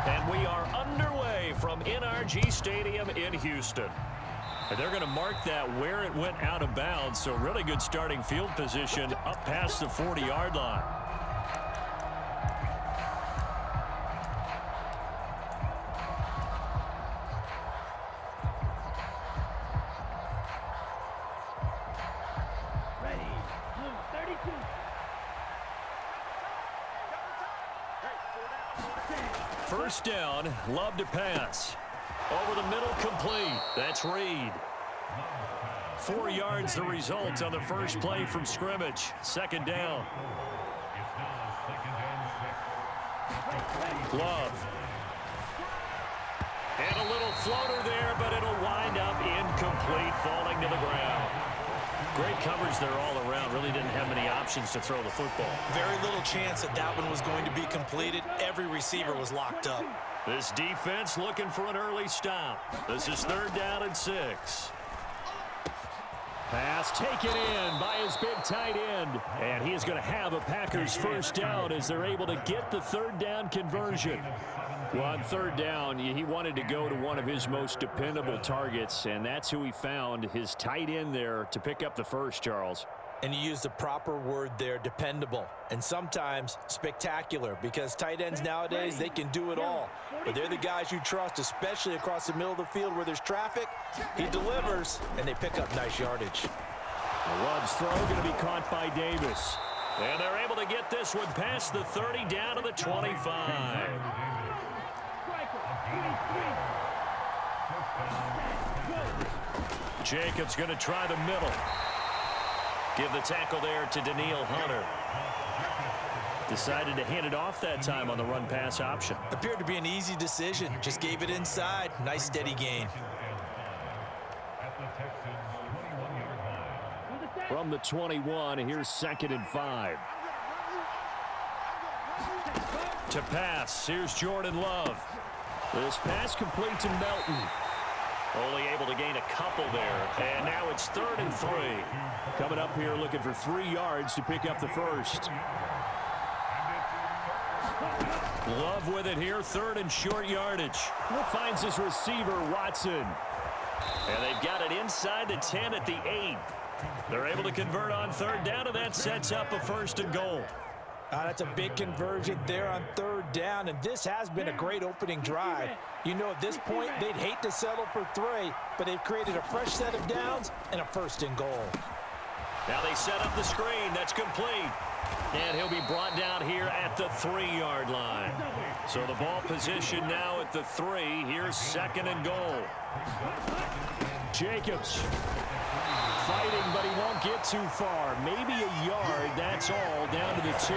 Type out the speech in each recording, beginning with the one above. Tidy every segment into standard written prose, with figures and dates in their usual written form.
And we are underway from NRG Stadium in Houston. And they're going to mark that where it went out of bounds, so really good starting field position up past the 40-yard line. First down, Love to pass. Over the middle, complete. That's Reed. 4 yards the result on the first play from scrimmage. Second down. Love. And a little floater there, but it'll wind up incomplete, falling to the ground. Great coverage there all around. Really didn't have many options to throw the football. Very little chance that that one was going to be completed. Every receiver was locked up. This defense looking for an early stop. This is 3rd down and 6. Pass taken in by his big tight end. And he is going to have a Packers first down as they're able to get the 3rd down conversion. Well, on 3rd down, he wanted to go to one of his most dependable targets, and that's who he found, his tight end there, to pick up the first, Charles. And you used the proper word there, dependable, and sometimes spectacular, because tight ends nowadays, they can do it all. But they're the guys you trust, especially across the middle of the field where there's traffic. He delivers, and they pick up nice yardage. Love's throw going to be caught by Davis. And they're able to get this one past the 30 down to the 25. Jacobs going to try the middle. Give the tackle there to Daniil Hunter. Decided to hand it off that time on the run-pass option. Appeared to be an easy decision. Just gave it inside. Nice steady gain. From the 21, here's 2nd and 5. To pass, here's Jordan Love. This pass complete to Melton. Only able to gain a couple there. And now it's 3rd and 3. Coming up here looking for 3 yards to pick up the first. Love with it here, 3rd and short yardage. Finds his receiver, Watson. And they've got it inside the 10 at the 8. They're able to convert on 3rd down, and that sets up a 1st and goal. That's a big conversion there on 3rd down, and this has been a great opening drive. You know, at this point, they'd hate to settle for 3, but they've created a fresh set of downs and a 1st and goal. Now they set up the screen. That's complete. And he'll be brought down here at the 3-yard line. So the ball position now at the 3. Here's 2nd and goal. Jacobs fighting, but he won't get too far. Maybe a yard, that's all, down to the 2.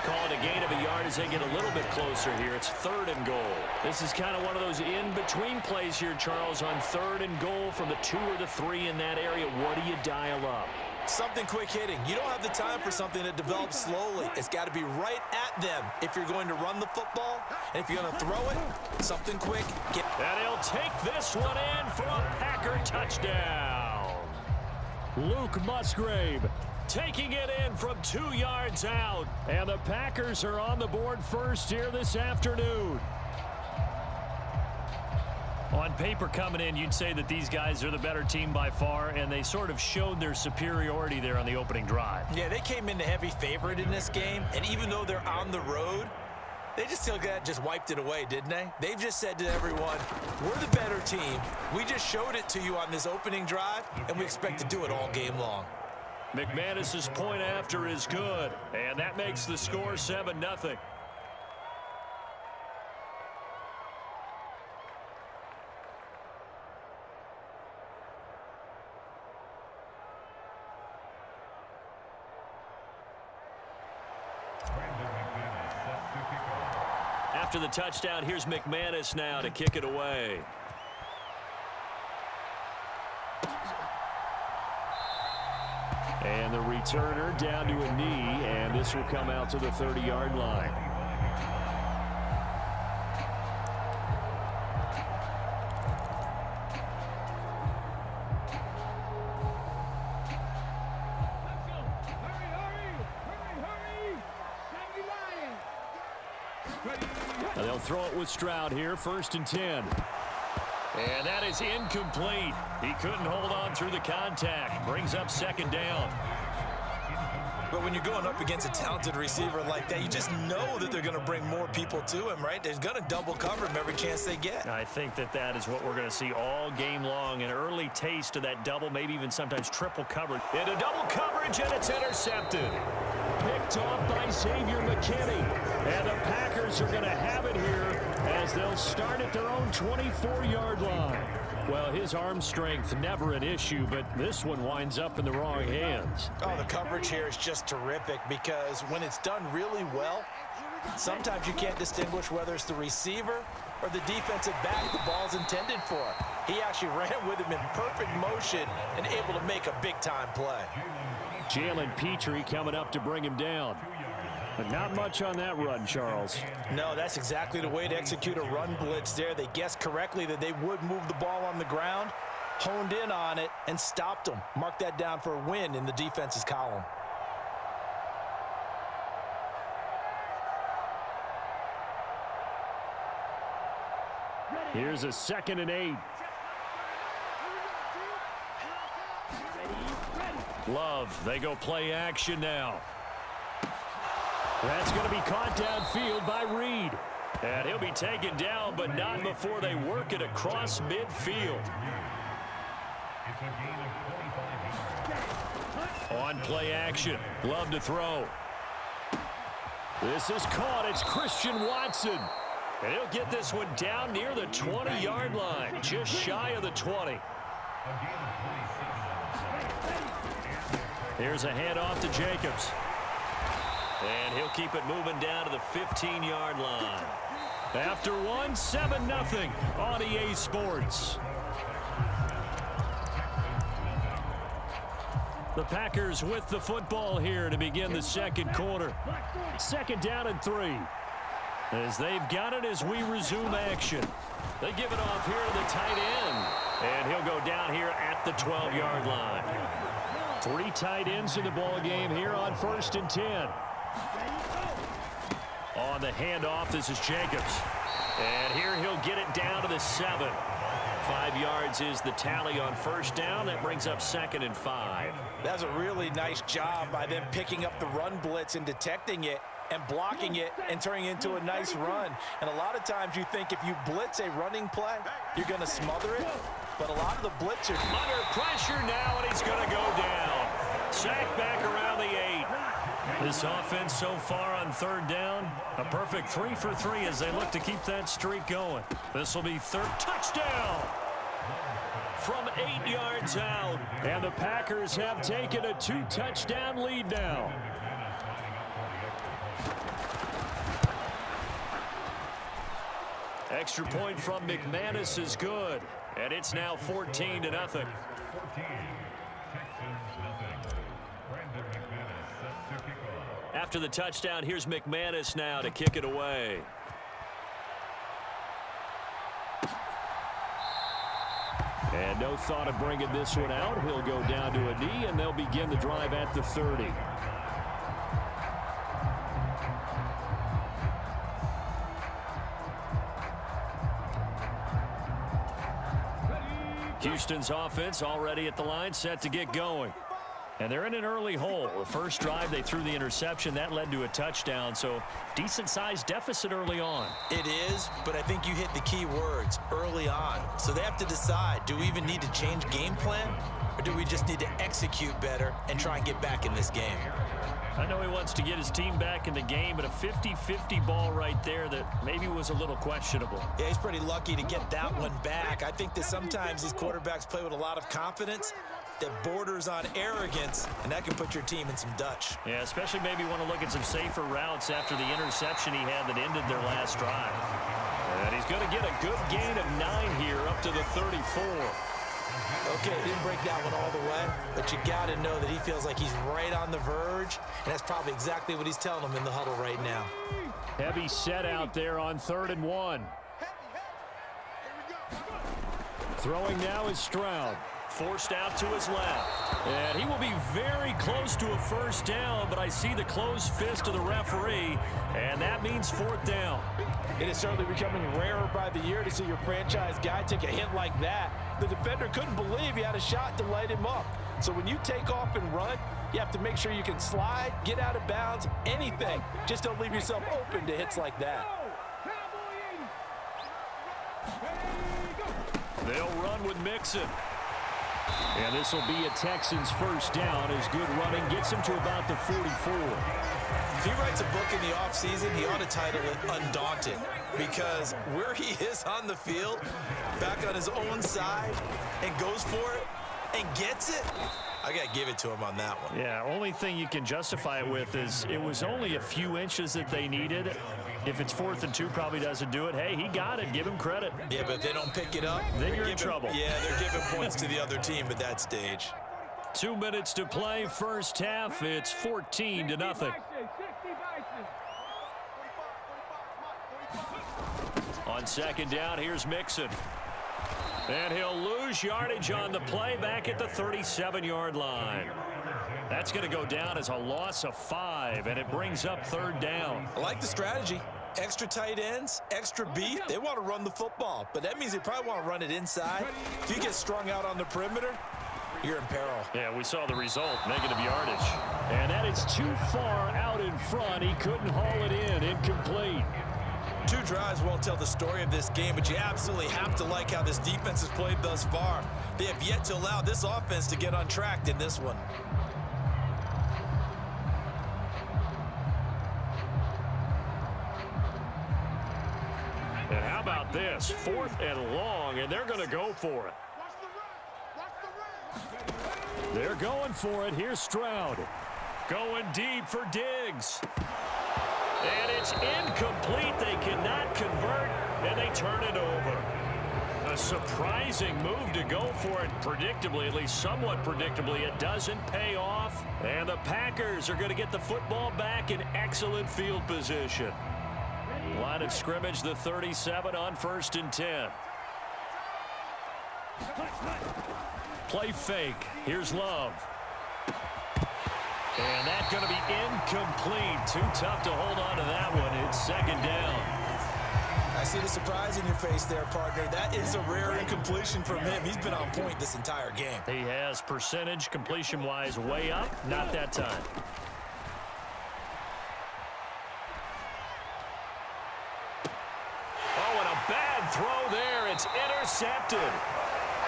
Call it a gain of a yard as they get a little bit closer here. It's 3rd and goal. This is kind of one of those in-between plays here, Charles, on 3rd and goal from the 2 or the 3 in that area. What do you dial up? Something quick hitting. You don't have the time for something that develops slowly. It's got to be right at them if you're going to run the football. And if you're going to throw it, something quick. And he'll take this one in for a Packer touchdown. Luke Musgrave taking it in from 2 yards out. And the Packers are on the board first here this afternoon. On paper coming in, you'd say that these guys are the better team by far, and they sort of showed their superiority there on the opening drive. Yeah, they came in the heavy favorite in this game, and even though they're on the road, they just wiped it away, didn't they? They've just said to everyone, we're the better team. We just showed it to you on this opening drive, and we expect to do it all game long. McManus's point after is good, and that makes the score 7-0. After the touchdown, here's McManus now to kick it away. And the returner down to a knee, and this will come out to the 30-yard line. And they'll throw it with Stroud here, 1st and 10. And that is incomplete. He couldn't hold on through the contact. Brings up 2nd down. But when you're going up against a talented receiver like that, you just know that they're going to bring more people to him, right? They're going to double cover him every chance they get. I think that is what we're going to see all game long. An early taste of that double, maybe even sometimes triple coverage. Into double coverage, and it's intercepted. Picked off by Xavier McKinney. And the Packers are going to have it here as they'll start at their own 24-yard line. Well, his arm strength, never an issue, but this one winds up in the wrong hands. Oh, the coverage here is just terrific because when it's done really well, sometimes you can't distinguish whether it's the receiver or the defensive back the ball's intended for. He actually ran with him in perfect motion and able to make a big-time play. Jalen Petrie coming up to bring him down. But not much on that run, Charles. No, that's exactly the way to execute a run blitz there. They guessed correctly that they would move the ball on the ground, honed in on it, and stopped them. Mark that down for a win in the defense's column. Here's a 2nd and 8. Love, they go play action now. That's going to be caught downfield by Reed. And he'll be taken down, but not before they work it across midfield. On play action, Love to throw. This is caught. It's Christian Watson. And he'll get this one down near the 20-yard line, just shy of the 20. Here's a handoff to Jacobs. And he'll keep it moving down to the 15-yard line. After one, 7-0 on EA Sports. The Packers with the football here to begin the 2nd quarter. 2nd down and 3. As they've got it as we resume action. They give it off here to the tight end. And he'll go down here at the 12-yard line. 3 tight ends in the ball game here on 1st and 10. On the handoff, this is Jacobs. And here he'll get it down to the 7. 5 yards is the tally on 1st down. That brings up 2nd and 5. That's a really nice job by them picking up the run blitz and detecting it and blocking it and turning it into a nice run. And a lot of times you think if you blitz a running play, you're going to smother it. But a lot of the blitzers under pressure now, and he's going to go down. Sacked back around the 8. This offense so far on 3rd down, a perfect 3 for 3 as they look to keep that streak going. This will be 3rd touchdown from 8 yards out. And the Packers have taken a 2-touchdown lead now. Extra point from McManus is good. And it's now 14-0. After the touchdown, here's McManus now to kick it away. And no thought of bringing this one out. He'll go down to a knee, and they'll begin the drive at the 30. Houston's offense already at the line, set to get going. And they're in an early hole. The first drive, they threw the interception. That led to a touchdown, so decent-sized deficit early on. It is, but I think you hit the key words, early on. So they have to decide, do we even need to change game plan, or do we just need to execute better and try and get back in this game? I know he wants to get his team back in the game, but a 50-50 ball right there that maybe was a little questionable. Yeah, he's pretty lucky to get that one back. I think that sometimes these quarterbacks play with a lot of confidence that borders on arrogance, and that can put your team in some Dutch. Yeah, especially maybe want to look at some safer routes after the interception he had that ended their last drive. And he's going to get a good gain of 9 here up to the 34. Okay, didn't break that one all the way, but you got to know that he feels like he's right on the verge, and that's probably exactly what he's telling them in the huddle right now. Heavy set out there on 3rd and 1. Throwing now is Stroud. Forced out to his left. And he will be very close to a first down, but I see the closed fist of the referee, and that means fourth down. It is certainly becoming rarer by the year to see your franchise guy take a hit like that. The defender couldn't believe he had a shot to light him up. So when you take off and run, you have to make sure you can slide, get out of bounds, anything. Just don't leave yourself open to hits like that. They'll run with Mixon. And this will be a Texans first down as good running gets him to about the 44. If he writes a book in the offseason, he ought to title it Undaunted, because where he is on the field, back on his own side, and goes for it and gets it, I got to give it to him on that one. Yeah, only thing you can justify it with is it was only a few inches that they needed. If it's 4th and 2, probably doesn't do it. Hey, he got it. Give him credit. Yeah, but if they don't pick it up, then you're in trouble. Yeah, they're giving points to the other team at that stage. 2 minutes to play, first half. It's 14-0. On second down, here's Mixon. And he'll lose yardage on the play back at the 37-yard line. That's going to go down as a loss of 5, and it brings up third down. I like the strategy. Extra tight ends, extra beef. They want to run the football, but that means they probably want to run it inside. If you get strung out on the perimeter, you're in peril. Yeah, we saw the result, negative yardage. And that is too far out in front. He couldn't haul it in, incomplete. 2 drives won't tell the story of this game, but you absolutely have to like how this defense has played thus far. They have yet to allow this offense to get untracked in this one. And how about this? 4th and long, and they're going to go for it. They're going for it. Here's Stroud. Going deep for Diggs. And it's incomplete. They cannot convert, and they turn it over. A surprising move to go for it predictably, at least somewhat predictably. It doesn't pay off, and the Packers are going to get the football back in excellent field position. Line of scrimmage, the 37 on 1st and 10. Play fake. Here's Love. And that's going to be incomplete. Too tough to hold on to that one. It's second down. I see the surprise in your face there, partner. That is a rare incompletion from him. He's been on point this entire game. He has percentage completion-wise way up. Not that time. Oh, and a bad throw there. It's intercepted.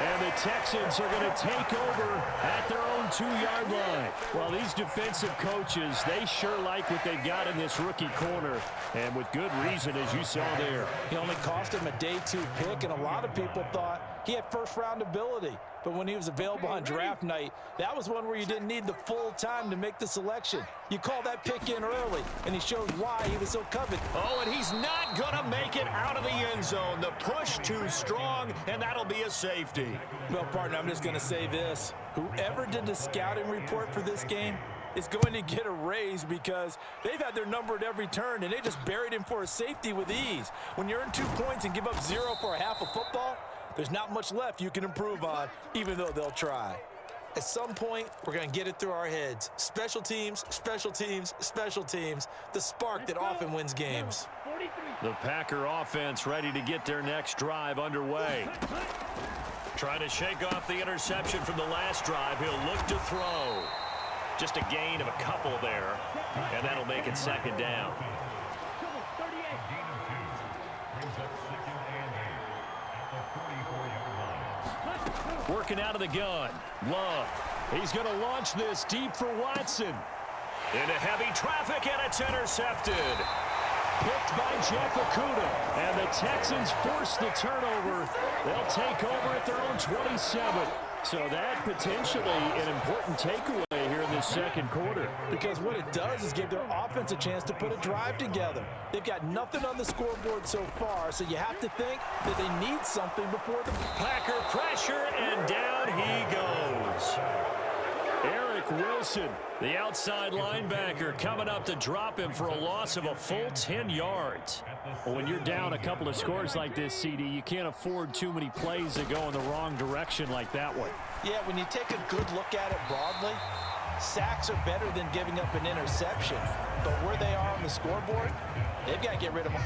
And the Texans are going to take over at their own 2-yard line. Well, these defensive coaches, they sure like what they've got in this rookie corner. And with good reason, as you saw there. He only cost him a day 2 pick, and a lot of people thought he had first-round ability. But when he was available on draft night, that was one where you didn't need the full time to make the selection. You call that pick in early, and he showed why he was so coveted. Oh, and he's not going to make it out of the end zone. The push too strong, and that'll be a safety. Well, partner, I'm just going to say this. Whoever did the scouting report for this game is going to get a raise, because they've had their number at every turn, and they just buried him for a safety with ease. When you earn 2 points and give up 0 for a half of football, there's not much left you can improve on, even though they'll try. At some point, we're going to get it through our heads. Special teams, special teams, special teams. The spark that often wins games. The Packer offense ready to get their next drive underway. Trying to shake off the interception from the last drive. He'll look to throw. Just a gain of a couple there, and that'll make it second down. Working out of the gun. Love. He's going to launch this deep for Watson. Into heavy traffic, and it's intercepted. Picked by Jeff Okudah. And the Texans force the turnover. They'll take over at their own 27. So that potentially an important takeaway here in this second quarter. Because what it does is give their offense a chance to put a drive together. They've got nothing on the scoreboard so far, so you have to think that they need something before the Packer pressure, and down he goes. Eric Zach Wilson, the outside linebacker, coming up to drop him for a loss of a full 10 yards. Well, when you're down a couple of scores like this, CD, you can't afford too many plays that go in the wrong direction like that one. Yeah, when you take a good look at it broadly, sacks are better than giving up an interception. But where they are on the scoreboard, they've got to get rid of all